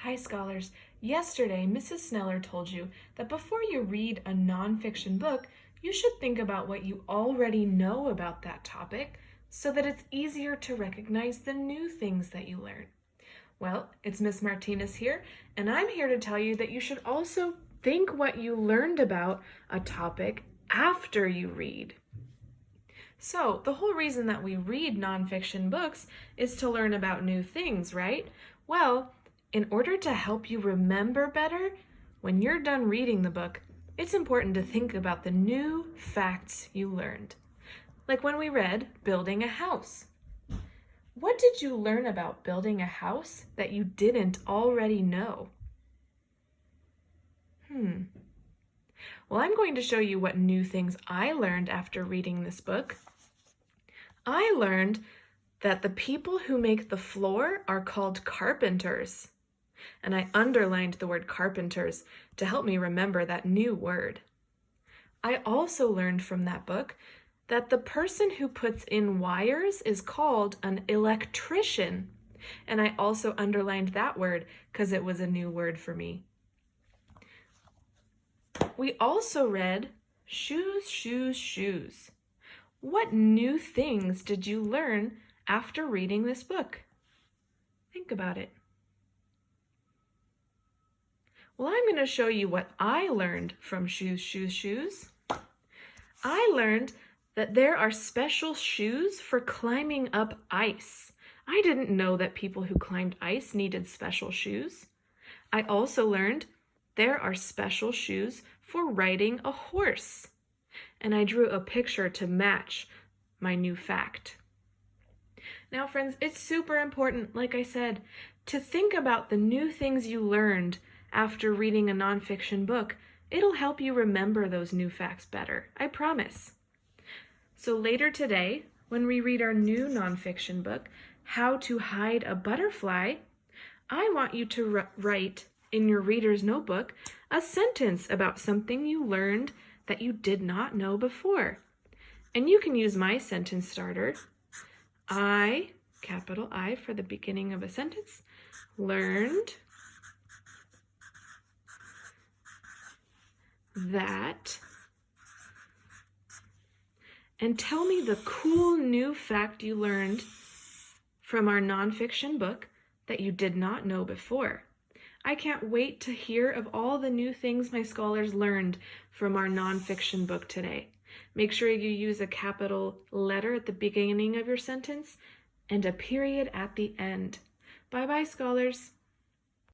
Hi, scholars. Yesterday, Mrs. Sneller told you that before you read a nonfiction book, you should think about what you already know about that topic so that it's easier to recognize the new things that you learn. Well, it's Miss Martinez here, and I'm here to tell you that you should also think what you learned about a topic after you read. So, the whole reason that we read nonfiction books is to learn about new things, right? Well, in order to help you remember better, when you're done reading the book, it's important to think about the new facts you learned. Like when we read Building a House. What did you learn about building a house that you didn't already know? Well, I'm going to show you what new things I learned after reading this book. I learned that the people who make the floor are called carpenters. And I underlined the word carpenters to help me remember that new word. I also learned from that book that the person who puts in wires is called an electrician. And I also underlined that word because it was a new word for me. We also read shoes, shoes, shoes. What new things did you learn after reading this book? Think about it. Well, I'm going to show you what I learned from shoes, shoes, shoes. I learned that there are special shoes for climbing up ice. I didn't know that people who climbed ice needed special shoes. I also learned there are special shoes for riding a horse. And I drew a picture to match my new fact. Now, friends, it's super important, like I said, to think about the new things you learned after reading a nonfiction book. It'll help you remember those new facts better, I promise. So later today, when we read our new nonfiction book, How to Hide a Butterfly, I want you to write in your reader's notebook a sentence about something you learned that you did not know before. And you can use my sentence starter. I, capital I for the beginning of a sentence, learned that, and tell me the cool new fact you learned from our nonfiction book that you did not know before. I can't wait to hear of all the new things my scholars learned from our nonfiction book today. Make sure you use a capital letter at the beginning of your sentence and a period at the end. Bye-bye, scholars.